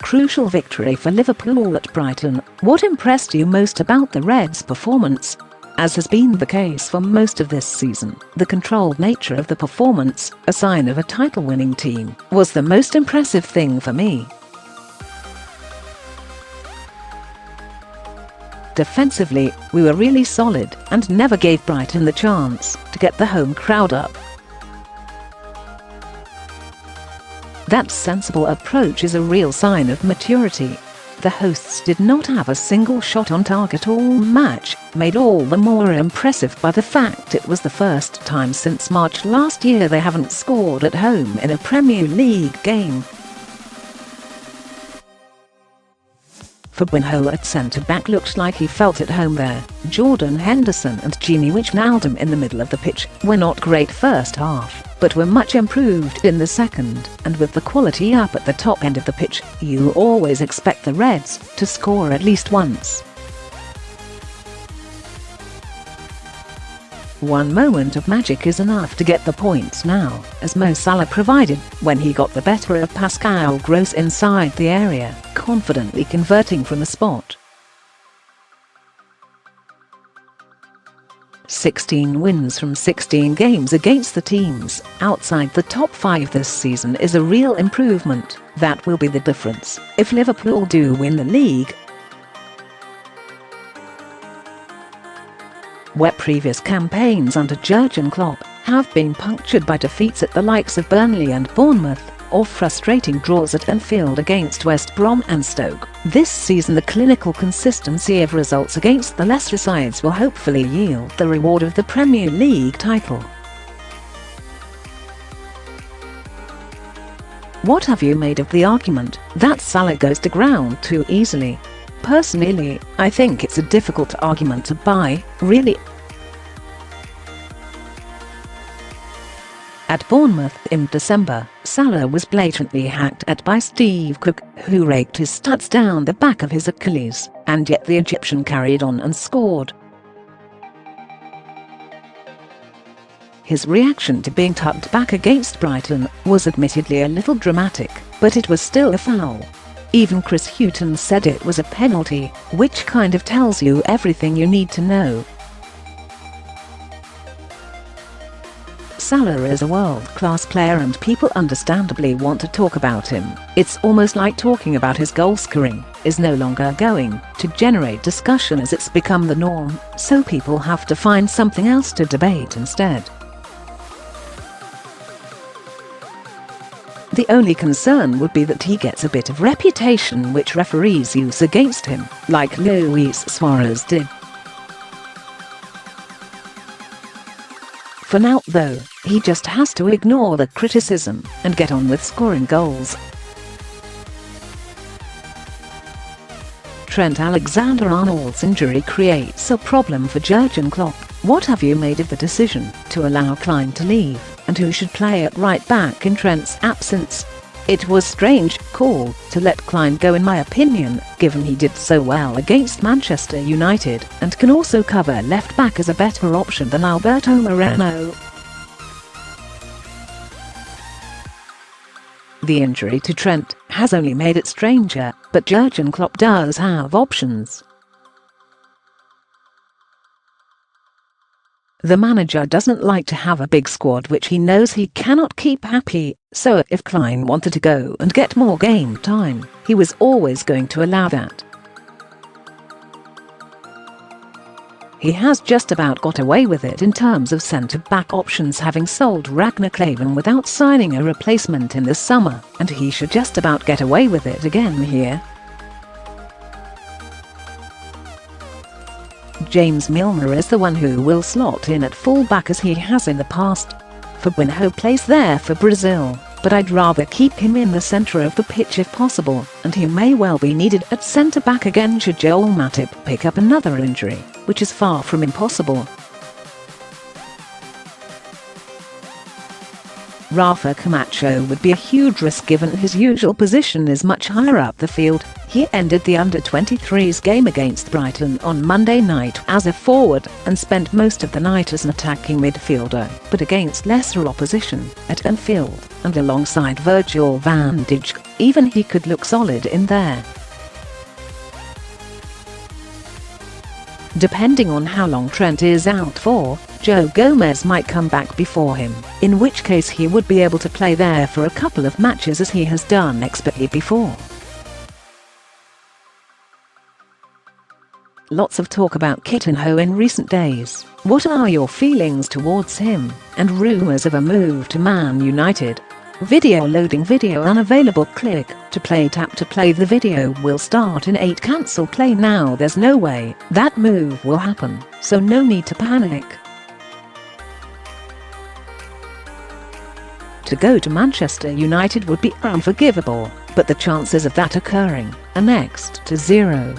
crucial victory for Liverpool at Brighton. What impressed you most about the Reds' performance? As has been the case for most of this season, the controlled nature of the performance, a sign of a title-winning team, was the most impressive thing for me. Defensively, we were really solid and never gave Brighton the chance to get the home crowd up. That sensible approach is a real sign of maturity. The hosts did not have a single shot on target all match, made all the more impressive by the fact it was the first time since March last year they haven't scored at home in a Premier League game. Fabinho at centre-back looked like he felt at home there. Jordan Henderson and Gini Wijnaldum in the middle of the pitch were not great first half, but were much improved in the second, and with the quality up at the top end of the pitch, you always expect the Reds to score at least once. One moment of magic is enough to get the points now, as Mo Salah provided when he got the better of Pascal Gross inside the area, confidently converting from the spot. 16 wins from 16 games against the teams outside the top 5 this season is a real improvement. That will be the difference if Liverpool do win the league. Where previous campaigns under Jurgen Klopp have been punctured by defeats at the likes of Burnley and Bournemouth, or frustrating draws at Anfield against West Brom and Stoke, this season the clinical consistency of results against the lesser sides will hopefully yield the reward of the Premier League title. What have you made of the argument that Salah goes to ground too easily? Personally, I think it's a difficult argument to buy, really. At Bournemouth in December, Salah was blatantly hacked at by Steve Cook, who raked his studs down the back of his Achilles, and yet the Egyptian carried on and scored. His reaction to being tugged back against Brighton was admittedly a little dramatic, but it was still a foul. Even Chris Hughton said it was a penalty, which kind of tells you everything you need to know. Salah is a world-class player and people understandably want to talk about him. It's almost like talking about his goal-scoring is no longer going to generate discussion as it's become the norm, so people have to find something else to debate instead. The only concern would be that he gets a bit of reputation which referees use against him, like Luis Suarez did. For now, though, he just has to ignore the criticism and get on with scoring goals. Trent Alexander-Arnold's injury creates a problem for Jurgen Klopp. What have you made of the decision to allow Clyne to leave, and who should play at right back in Trent's absence? It was a strange call to let Clyne go in my opinion, given he did so well against Manchester United and can also cover left back as a better option than Alberto Moreno. The injury to Trent has only made it stranger, but Jurgen Klopp does have options. The manager doesn't like to have a big squad which he knows he cannot keep happy, so if Clyne wanted to go and get more game time, he was always going to allow that. He has just about got away with it in terms of centre-back options, having sold Ragnar Clyne without signing a replacement in the summer, and he should just about get away with it again here. James Milner is the one who will slot in at full-back as he has in the past. Fabinho plays there for Brazil, but I'd rather keep him in the centre of the pitch if possible, and he may well be needed at centre-back again should Joel Matip pick up another injury, which is far from impossible. Rafa Camacho would be a huge risk given his usual position is much higher up the field, He ended the under-23s game against Brighton on Monday night as a forward and spent most of the night as an attacking midfielder, but against lesser opposition, at Anfield, and alongside Virgil van Dijk, even he could look solid in there. Depending on how long Trent is out for, Joe Gomez might come back before him, in which case he would be able to play there for a couple of matches as he has done expertly before. Lots of talk about Coutinho in recent days. What are your feelings towards him, and rumours of a move to Man United? Video loading. Video unavailable. Click to play. Tap to play. The video will start in 8. Cancel play now. There's no way that move will happen, so no need to panic. To go to Manchester United would be unforgivable, but the chances of that occurring are next to zero.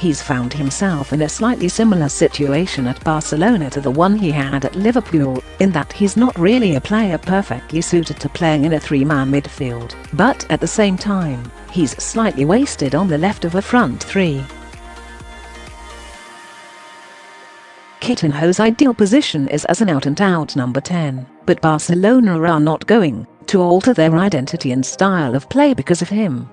He's found himself in a slightly similar situation at Barcelona to the one he had at Liverpool, in that he's not really a player perfectly suited to playing in a three-man midfield, but at the same time, he's slightly wasted on the left of a front three. Coutinho's ideal position is as an out-and-out number 10, but Barcelona are not going to alter their identity and style of play because of him.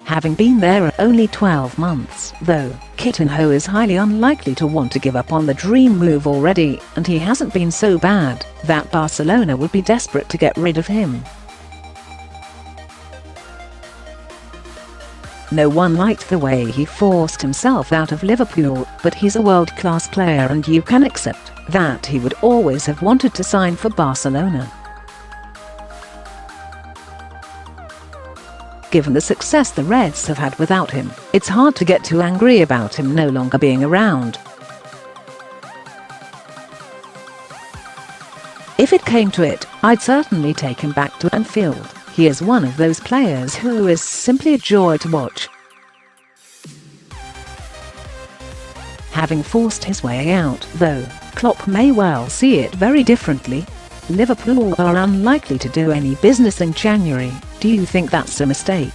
Having been there only 12 months, though, Coutinho is highly unlikely to want to give up on the dream move already, and he hasn't been so bad that Barcelona would be desperate to get rid of him. No one liked the way he forced himself out of Liverpool, but he's a world-class player and you can accept that he would always have wanted to sign for Barcelona. Given the success the Reds have had without him, it's hard to get too angry about him no longer being around. If it came to it, I'd certainly take him back to Anfield. He is one of those players who is simply a joy to watch. Having forced his way out, though, Klopp may well see it very differently. Liverpool are unlikely to do any business in January. Do you think that's a mistake?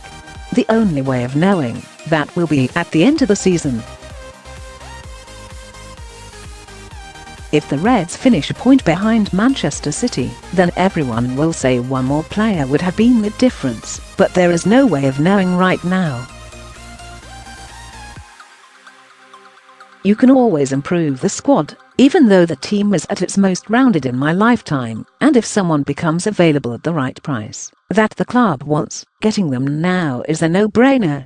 The only way of knowing that will be at the end of the season. If the Reds finish a point behind Manchester City, then everyone will say one more player would have been the difference, but there is no way of knowing right now. You can always improve the squad, even though the team is at its most rounded in my lifetime, and if someone becomes available at the right price that the club wants, getting them now is a no-brainer.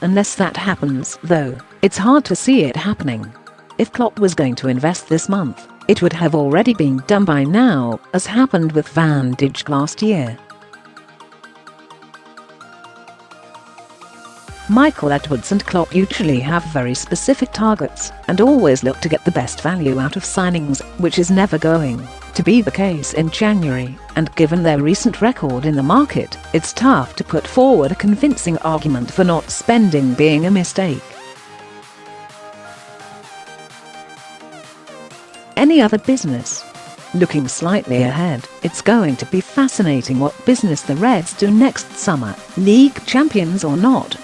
Unless that happens, though, it's hard to see it happening. If Klopp was going to invest this month, it would have already been done by now, as happened with Van Dijk last year. Michael Edwards and Klopp usually have very specific targets and always look to get the best value out of signings, which is never going to be the case in January, and given their recent record in the market, it's tough to put forward a convincing argument for not spending being a mistake. Any other business? Looking slightly ahead, it's going to be fascinating what business the Reds do next summer, league champions or not.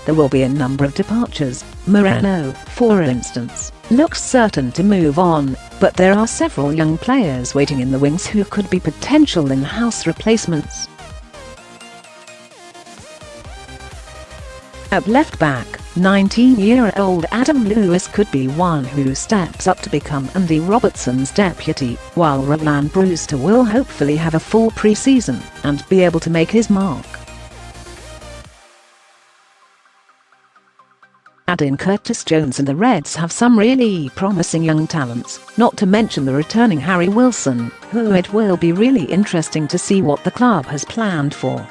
There will be a number of departures. Moreno, for instance, looks certain to move on, but there are several young players waiting in the wings who could be potential in-house replacements. At left-back, 19-year-old Adam Lewis could be one who steps up to become Andy Robertson's deputy, while Roland Brewster will hopefully have a full pre-season and be able to make his mark. Add in Curtis Jones and the Reds have some really promising young talents, not to mention the returning Harry Wilson, who it will be really interesting to see what the club has planned for.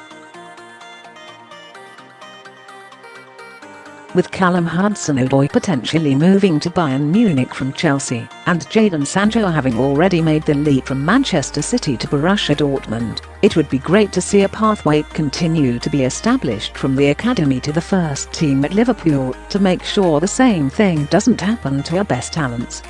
With Callum Hudson-Odoi potentially moving to Bayern Munich from Chelsea, and Jadon Sancho having already made the leap from Manchester City to Borussia Dortmund, it would be great to see a pathway continue to be established from the academy to the first team at Liverpool, to make sure the same thing doesn't happen to our best talents.